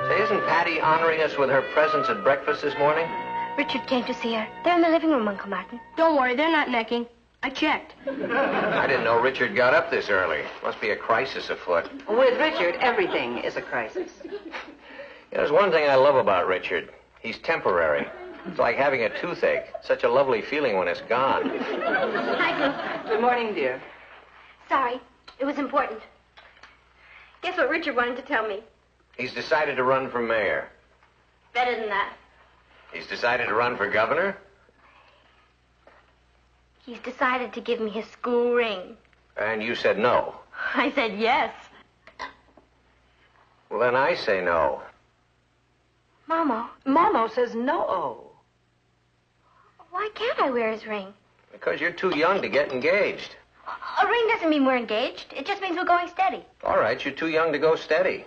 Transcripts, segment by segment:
Say, isn't Patty honoring us with her presence at breakfast this morning? Richard came to see her. They're in the living room, Uncle Martin. Don't worry, they're not necking. I checked. I didn't know Richard got up this early. Must be a crisis afoot. With Richard, everything is a crisis. There's one thing I love about Richard. He's temporary. It's like having a toothache. Such a lovely feeling when it's gone. Hi, Uncle. Good morning, dear. Sorry. It was important. Guess what Richard wanted to tell me? He's decided to run for mayor. Better than that. He's decided to run for governor? He's decided to give me his school ring. And you said no. I said yes. Well, then I say no. Momo, Momo says no. why can't I wear his ring? Because you're too young to get engaged. A ring doesn't mean we're engaged. It just means we're going steady. All right, you're too young to go steady.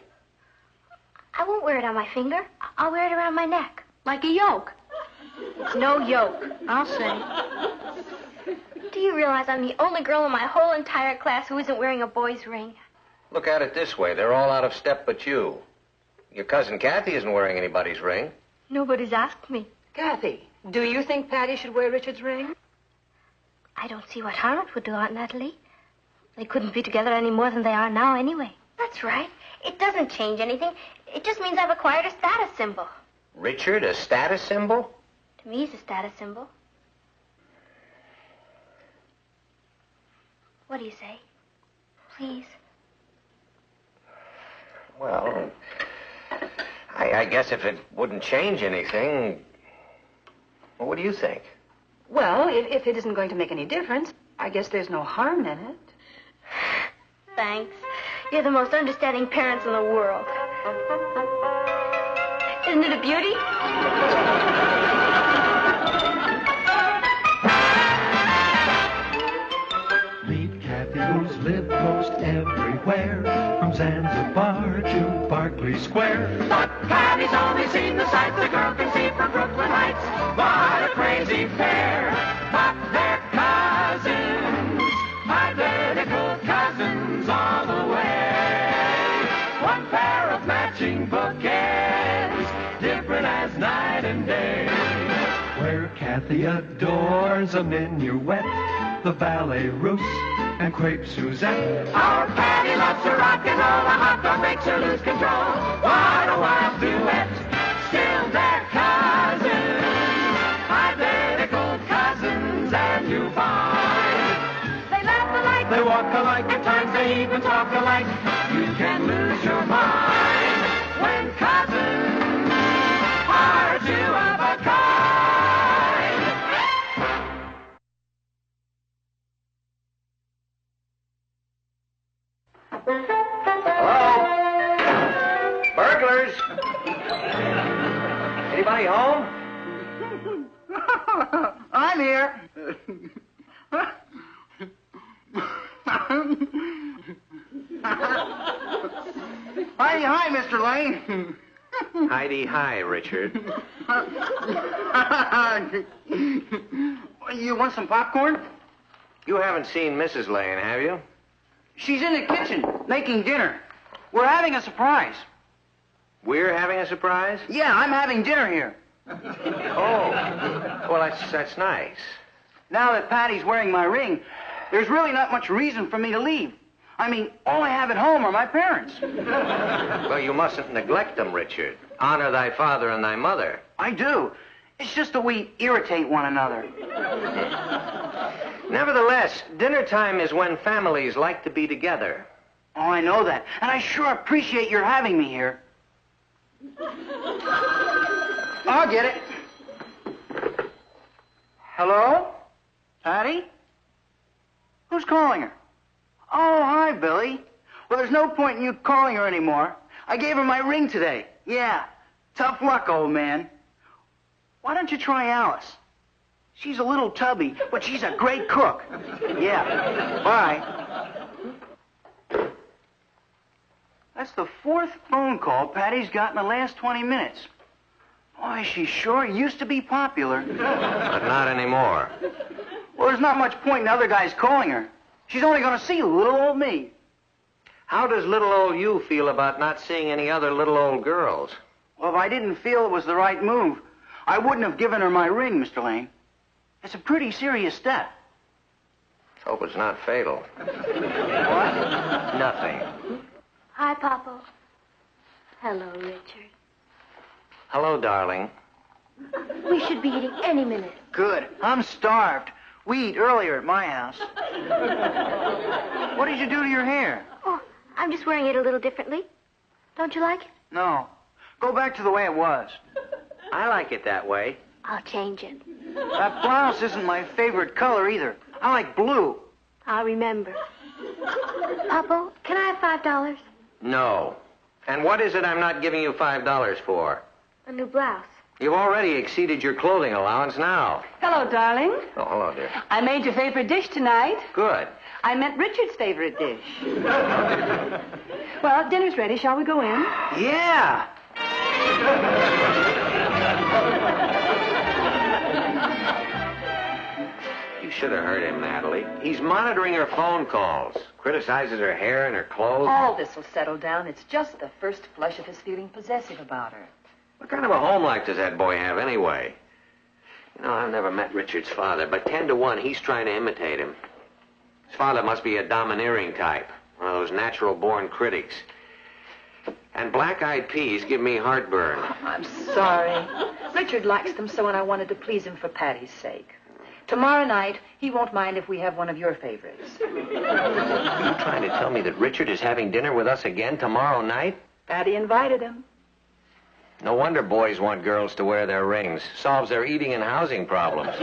I won't wear it on my finger. I'll wear it around my neck. Like a yoke. It's no yoke. I'll say. Do you realize I'm the only girl in my whole entire class who isn't wearing a boy's ring? Look at it this way. They're all out of step but you. Your cousin Kathy isn't wearing anybody's ring. Nobody's asked me. Kathy, do you think Patty should wear Richard's ring? I don't see what harm it would do, Aunt Natalie. They couldn't be together any more than they are now anyway. That's right. It doesn't change anything. It just means I've acquired a status symbol. Richard, a status symbol? To me, he's a status symbol. What do you say? Please. Well, I guess if it wouldn't change anything, well, what do you think? Well, if it isn't going to make any difference, I guess there's no harm in it. Thanks. You're the most understanding parents in the world. Isn't it a beauty? Meet Kathy, who's lived most everywhere, from Zanzibar to Berkeley Square. But Patty's only seen the sights the girl can see from Brooklyn Heights. What a crazy pair! But they're cousins, identical cousins all the way. One pair of matching bookends, different as night and day. Where Kathy adores a minuet, the ballet russe, and crepe Suzette. Our Patty loves to rock and roll, a hot dog makes her lose control. What a wild duet, still they're cousins, identical cousins, and you find they laugh alike, They walk alike, at times they even talk alike. You can lose your mind when cousins are two of a kind. Hello? Burglars? Anybody home? I'm here. Hi, Mr. Lane. Heidi, hi, Richard. You want some popcorn? You haven't seen Mrs. Lane, have you? She's in the kitchen making dinner. We're having a surprise. We're having a surprise? Yeah, I'm having dinner here. Oh, well, that's nice. Now that Patty's wearing my ring, there's really not much reason for me to leave. I mean, all I have at home are my parents. Well, you mustn't neglect them, Richard. Honor thy father and thy mother. I do. It's just that we irritate one another. Nevertheless, dinner time is when families like to be together. Oh, I know that. And I sure appreciate your having me here. I'll get it. Hello? Patty? Who's calling her? Oh, hi, Billy. Well, there's no point in you calling her anymore. I gave her my ring today. Yeah. Tough luck, old man. Why don't you try Alice? She's a little tubby, but she's a great cook. Yeah. Bye. That's the fourth phone call Patty's got in the last 20 minutes. Boy, she sure used to be popular. But not anymore. Well, there's not much point in other guys calling her. She's only going to see little old me. How does little old you feel about not seeing any other little old girls? Well, if I didn't feel it was the right move, I wouldn't have given her my ring, Mr. Lane. It's a pretty serious step. Hope it's not fatal. What? Nothing. Hi, Papa. Hello, Richard. Hello, darling. We should be eating any minute. Good. I'm starved. We eat earlier at my house. What did you do to your hair? Oh, I'm just wearing it a little differently. Don't you like it? No. Go back to the way it was. I like it that way. I'll change it. That blouse isn't my favorite color either. I like blue. I'll remember. Papa, can I have $5? No. And what is it I'm not giving you $5 for? A new blouse. You've already exceeded your clothing allowance now. Hello, darling. Oh, hello, dear. I made your favorite dish tonight. Good. I meant Richard's favorite dish. Well, dinner's ready. Shall we go in? Yeah. You should have heard him, Natalie. He's monitoring her phone calls, criticizes her hair and her clothes. All this will settle down. It's just the first flush of his feeling possessive about her. What kind of a home life does that boy have anyway? You know, I've never met Richard's father, but 10 to 1, he's trying to imitate him. His father must be a domineering type, one of those natural-born critics. And black-eyed peas give me heartburn. I'm sorry. Richard likes them so, and I wanted to please him for Patty's sake. Tomorrow night, he won't mind if we have one of your favorites. Are you trying to tell me that Richard is having dinner with us again tomorrow night? Patty invited him. No wonder boys want girls to wear their rings. Solves their eating and housing problems.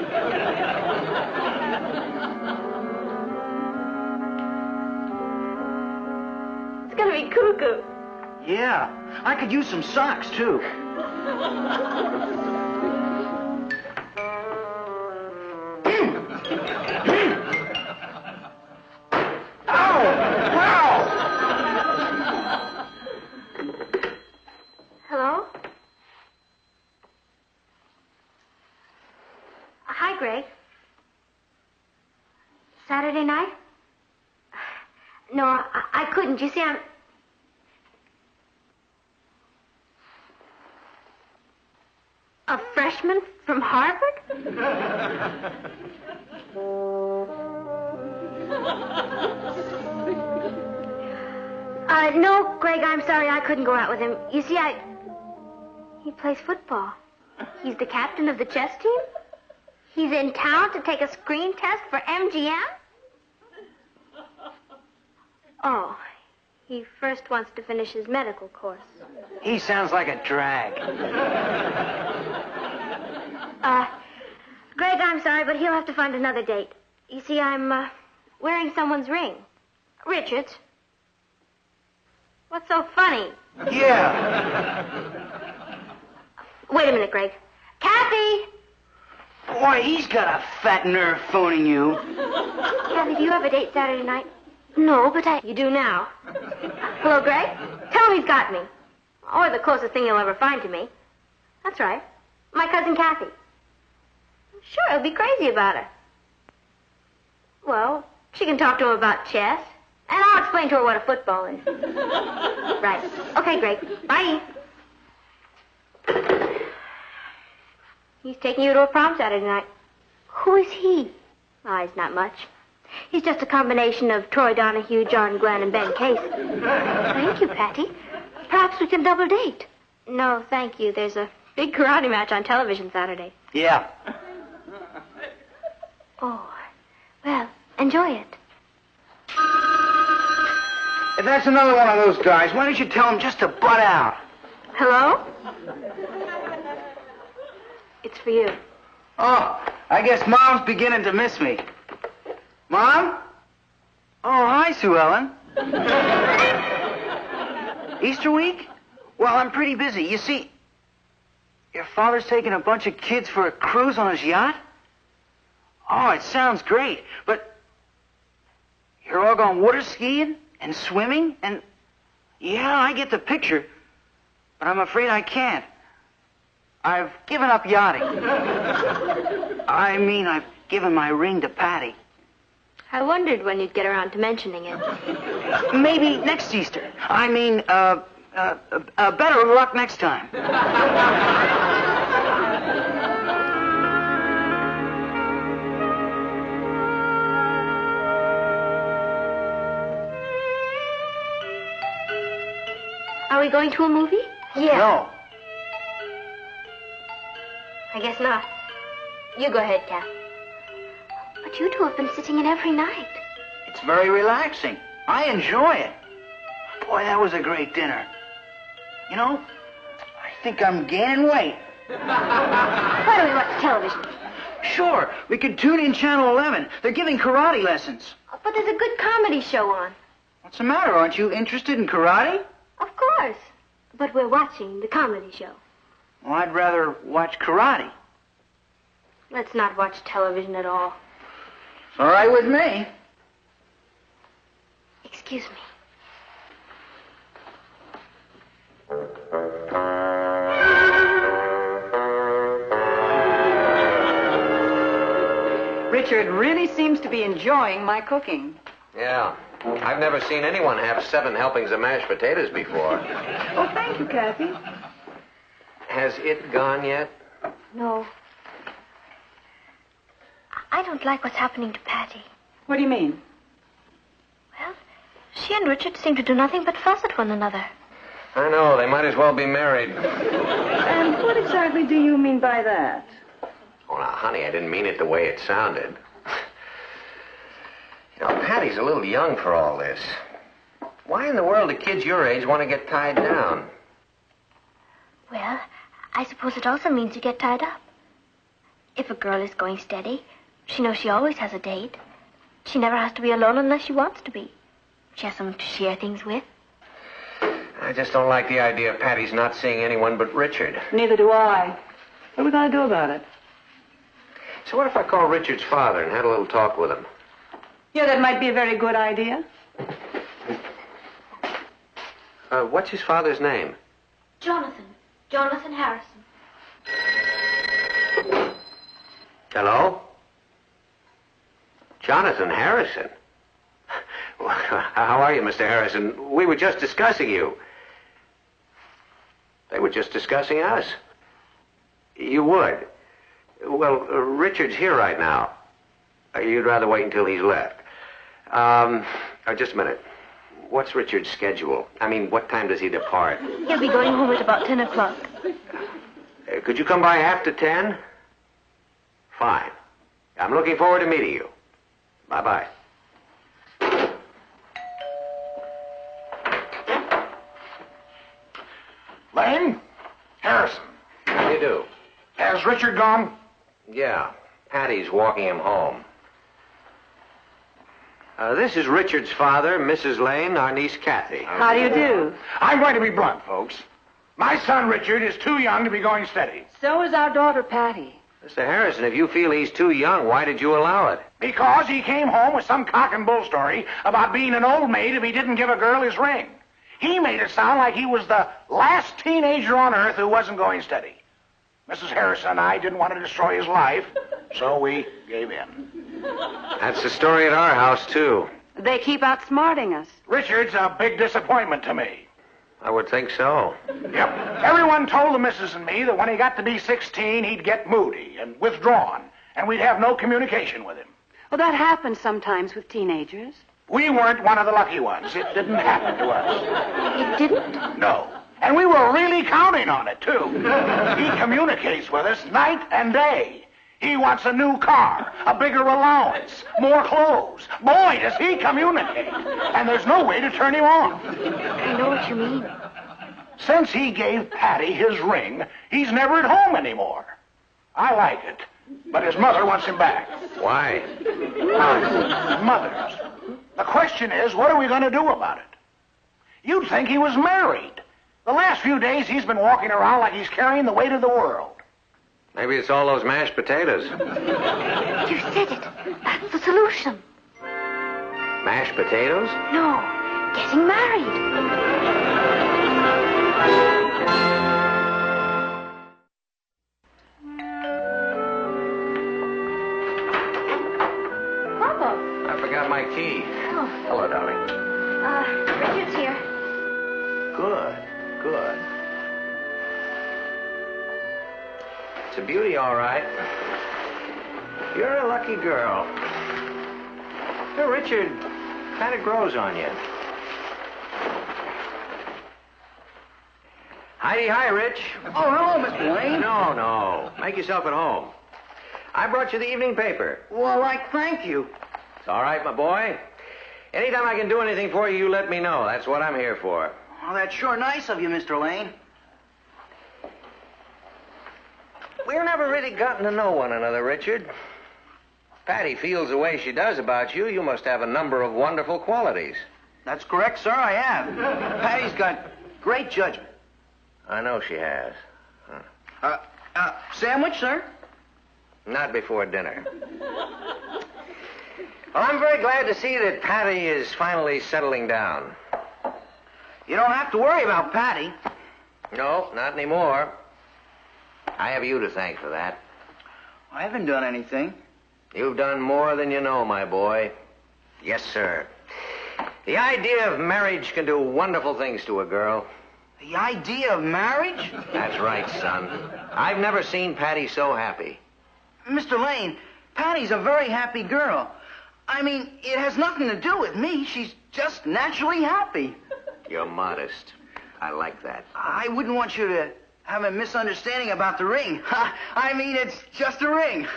It's gonna be cuckoo. Yeah. I could use some socks, too. Hello? Hi, Greg. Saturday night? No, I couldn't. You see, I'm... A freshman from Harvard? No, Greg, I'm sorry. I couldn't go out with him. You see, He plays football. He's the captain of the chess team. He's in town to take a screen test for MGM. Oh, he first wants to finish his medical course. He sounds like a drag. Greg, I'm sorry, but he'll have to find another date. You see, I'm, wearing someone's ring. Richard's. What's so funny? Yeah. Wait a minute, Greg. Kathy! Boy, he's got a fat nerve phoning you. Kathy, do you have a date Saturday night? No, but you do now. Hello, Greg? Tell him he's got me. Or the closest thing you'll ever find to me. That's right. My cousin Kathy. Sure, he'll be crazy about her. Well, she can talk to him about chess. And I'll explain to her what a football is. Right. Okay, Greg. Bye. He's taking you to a prom Saturday night. Who is he? Oh, he's not much. He's just a combination of Troy Donahue, John Glenn, and Ben Case. Thank you, Patty. Perhaps we can double date. No, thank you. There's a big karate match on television Saturday. Yeah. Oh, well, enjoy it. If that's another one of those guys, why don't you tell him just to butt out? Hello? It's for you. Oh, I guess Mom's beginning to miss me. Mom? Oh, hi, Sue Ellen. Easter week? Well, I'm pretty busy. You see, your father's taking a bunch of kids for a cruise on his yacht? Oh, it sounds great, but you're all going water skiing and swimming and... Yeah, I get the picture, but I'm afraid I can't. I've given up yachting. I mean, I've given my ring to Patty. I wondered when you'd get around to mentioning it. Maybe next Easter. I mean, better luck next time. Are we going to a movie? Yeah. No. I guess not. You go ahead, Kath. But you two have been sitting in every night. It's very relaxing. I enjoy it. Boy, that was a great dinner. You know, I think I'm gaining weight. Why don't we watch television? Sure, we could tune in Channel 11. They're giving karate lessons. But there's a good comedy show on. What's the matter? Aren't you interested in karate? Of course. But we're watching the comedy show. Well, I'd rather watch karate. Let's not watch television at all. It's all right with me. Excuse me. Richard really seems to be enjoying my cooking. Yeah. I've never seen anyone have 7 helpings of mashed potatoes before. Oh, thank you, Kathy. Has it gone yet? No. I don't like what's happening to Patty. What do you mean? Well, she and Richard seem to do nothing but fuss at one another. I know. They might as well be married. And what exactly do you mean by that? Oh, now, honey, I didn't mean it the way it sounded. You know, Patty's a little young for all this. Why in the world do kids your age want to get tied down? Well, I suppose it also means you get tied up. If a girl is going steady, she knows she always has a date. She never has to be alone unless she wants to be. She has someone to share things with. I just don't like the idea of Patty's not seeing anyone but Richard. Neither do I. What are we going to do about it? So what if I call Richard's father and had a little talk with him? Yeah, that might be a very good idea. What's his father's name? Jonathan. Jonathan Harrison. Hello? Jonathan Harrison? How are you, Mr. Harrison? We were just discussing you. They were just discussing us. You would? Well, Richard's here right now. You'd rather wait until he's left. Just a minute. What's Richard's schedule? I mean, what time does he depart? He'll be going home at about 10 o'clock. Could you come by after 10? Fine. I'm looking forward to meeting you. Bye-bye. Lane? Harrison. How do you do? Has Richard gone? Yeah. Patty's walking him home. This is Richard's father, Mrs. Lane, our niece Kathy. How do you do? I'm going to be blunt, folks. My son Richard is too young to be going steady. So is our daughter, Patty. Mr. Harrison, if you feel he's too young, why did you allow it? Because he came home with some cock and bull story about being an old maid if he didn't give a girl his ring. He made it sound like he was the last teenager on earth who wasn't going steady. Mrs. Harrison and I didn't want to destroy his life, so we gave in. That's the story at our house, too. They keep outsmarting us. Richard's a big disappointment to me. I would think so. Yep. Everyone told the missus and me that when he got to be 16, he'd get moody and withdrawn, and we'd have no communication with him. Well, that happens sometimes with teenagers. We weren't one of the lucky ones. It didn't happen to us. It didn't? No. And we were really counting on it, too. He communicates with us night and day. He wants a new car, a bigger allowance, more clothes. Boy, does he communicate. And there's no way to turn him off. I know what you mean. Since he gave Patty his ring, he's never at home anymore. I like it, but his mother wants him back. Why? Mothers. The question is, what are we going to do about it? You'd think he was married. The last few days, he's been walking around like he's carrying the weight of the world. Maybe it's all those mashed potatoes. You said it. That's the solution. Mashed potatoes? No, getting married. I forgot my Good, good. It's a beauty, all right. You're a lucky girl. Hey, Richard kind of grows on you. Heidi, hi, Rich. Oh, hello, Mr. Lane. No. Make yourself at home. I brought you the evening paper. Well, thank you. It's all right, my boy. Anytime I can do anything for you, you let me know. That's what I'm here for. Oh, that's sure nice of you, Mr. Lane. We've never really gotten to know one another, Richard. Patty feels the way she does about you. You must have a number of wonderful qualities. That's correct, sir, I have. Patty's got great judgment. I know she has. Sandwich, sir? Not before dinner. Well, I'm very glad to see that Patty is finally settling down. You don't have to worry about Patty. No, not anymore. I have you to thank for that. I haven't done anything. You've done more than you know, my boy. Yes, sir. The idea of marriage can do wonderful things to a girl. The idea of marriage? That's right, son. I've never seen Patty so happy. Mr. Lane, Patty's a very happy girl. I mean, it has nothing to do with me. She's just naturally happy. You're modest. I like that. I wouldn't want you to have a misunderstanding about the ring. I mean, it's just a ring.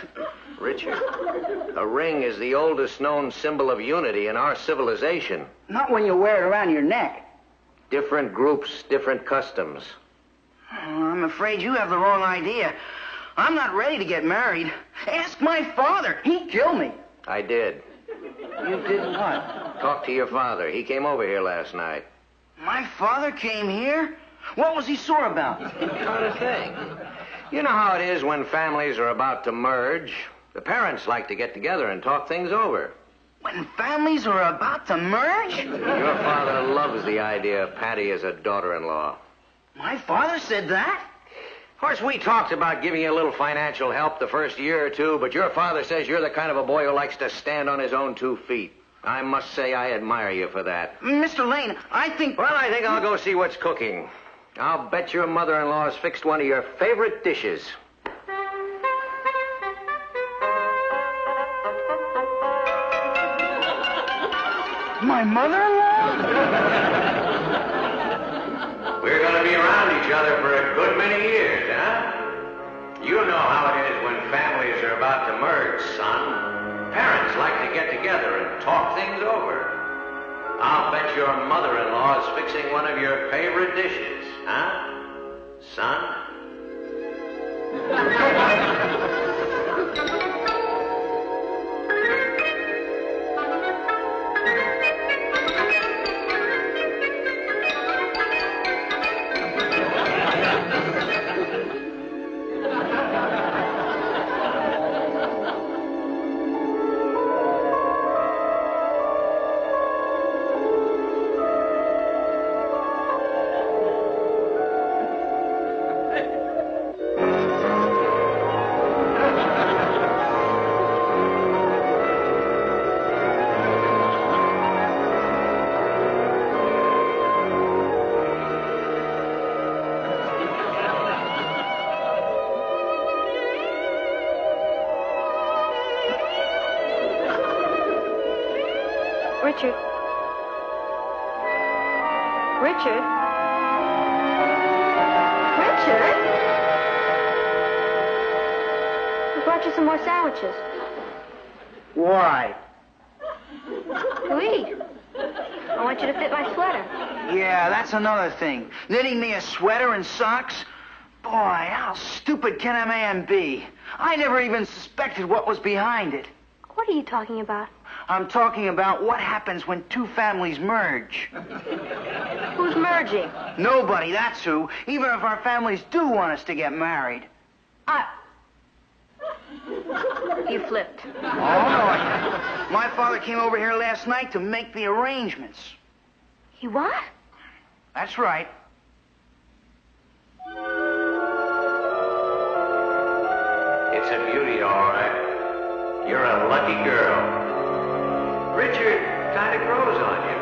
Richard, a ring is the oldest known symbol of unity in our civilization. Not when you wear it around your neck. Different groups, different customs. I'm afraid you have the wrong idea. I'm not ready to get married. Ask my father. He'd kill me. I did. You did what? Talk to your father. He came over here last night. My father came here? What was he sore about? Not a thing. You know how it is when families are about to merge. The parents like to get together and talk things over. When families are about to merge? Your father loves the idea of Patty as a daughter-in-law. My father said that? Of course, we talked about giving you a little financial help the first year or two, but your father says you're the kind of a boy who likes to stand on his own 2 feet. I must say I admire you for that. Mr. Lane, I think... Well, I think I'll go see what's cooking. I'll bet your mother-in-law has fixed one of your favorite dishes. My mother-in-law? We're going to be around each other for a good many years, huh? You know how it is when families are about to merge, son. Parents like to get together and talk things over. I'll bet your mother-in-law is fixing one of your favorite dishes, huh? Son? Richard. Richard? Richard? I brought you some more sandwiches. Why? To eat. I want you to fit my sweater. Yeah, that's another thing. Knitting me a sweater and socks? Boy, how stupid can a man be? I never even suspected what was behind it. What are you talking about? I'm talking about what happens when 2 families merge. Who's merging? Nobody, that's who. Even if our families do want us to get married. You flipped. Oh, no. My father came over here last night to make the arrangements. He what? That's right. It's a beauty, all right. You're a lucky girl. Richard kind of grows on you.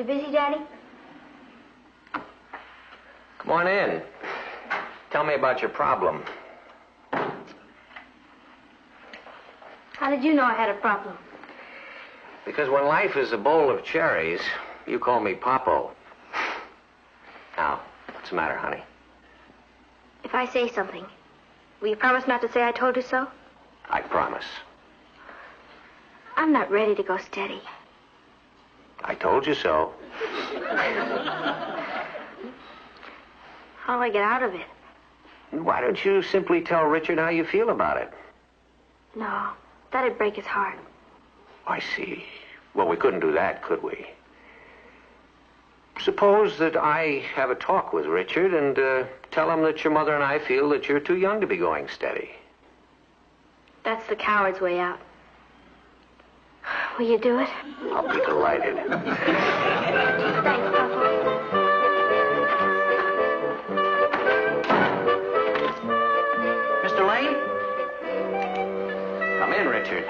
you busy, Daddy? Come on in. Tell me about your problem. How did you know I had a problem? Because when life is a bowl of cherries, you call me Popo. Now, what's the matter, honey? If I say something, will you promise not to say I told you so? I promise. I'm not ready to go steady. I told you so. How do I get out of it? Why don't you simply tell Richard how you feel about it? No, that'd break his heart. I see. Well, we couldn't do that, could we? Suppose that I have a talk with Richard and tell him that your mother and I feel that you're too young to be going steady. That's the coward's way out. Will you do it? I'll be delighted. Thanks, Papa. Mr. Lane? Come in, Richard.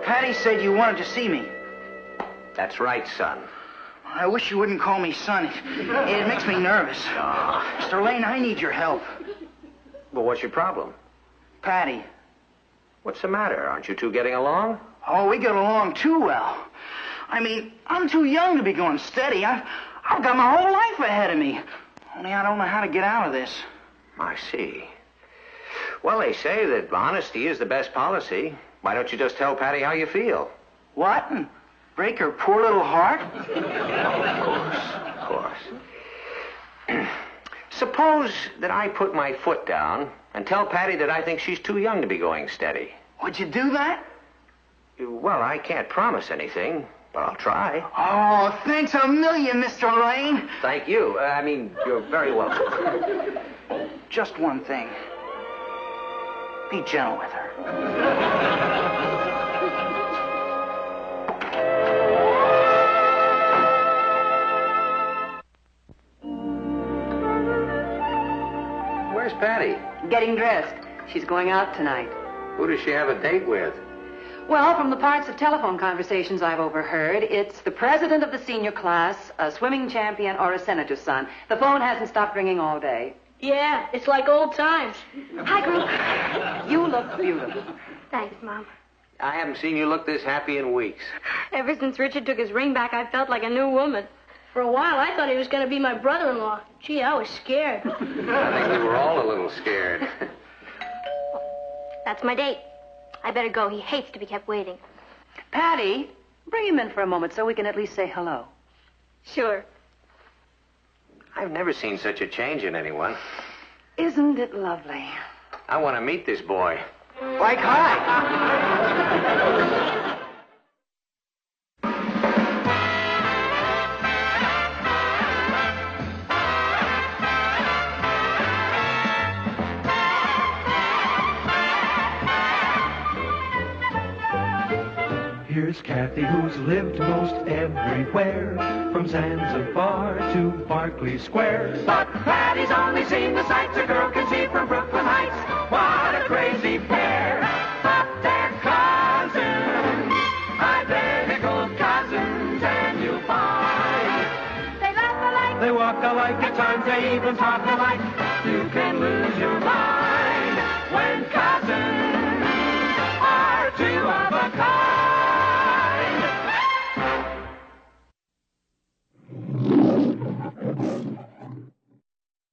Patty said you wanted to see me. That's right, son. I wish you wouldn't call me son. It makes me nervous. Mr. Lane, I need your help. Well, what's your problem? Patty. What's the matter? Aren't you two getting along? Oh, we get along too well. I mean, I'm too young to be going steady. I've got my whole life ahead of me. Only I don't know how to get out of this. I see. Well, they say that honesty is the best policy. Why don't you just tell Patty how you feel? What? And break her poor little heart? Of course. Suppose that I put my foot down and tell Patty that I think she's too young to be going steady. Would you do that? Well, I can't promise anything, but I'll try. Oh, thanks a million, Mr. Lane. Thank you. You're very welcome. Just one thing. Be gentle with her. Where's Patty? Getting dressed. She's going out tonight. Who does she have a date with? Well, from the parts of telephone conversations I've overheard, it's the president of the senior class, a swimming champion, or a senator's son. The phone hasn't stopped ringing all day. Yeah, it's like old times. Hi, group. You look beautiful. Thanks, Mom. I haven't seen you look this happy in weeks. Ever since Richard took his ring back, I felt like a new woman. For a while, I thought he was going to be my brother-in-law. Gee, I was scared. I think we were all a little scared. That's my date. I better go. He hates to be kept waiting. Patty, bring him in for a moment so we can at least say hello. Sure. I've never seen such a change in anyone. Isn't it lovely? I want to meet this boy. Like hi. Here's Kathy, who's lived most everywhere, from Zanzibar to Berkeley Square. But Patty's only seen the sights a girl can see from Brooklyn Heights. What a crazy pair. But they're cousins, identical cousins, and you'll find They laugh alike. They walk alike, at times they even talk alike. you can lose your mind when cousins are two of a kind.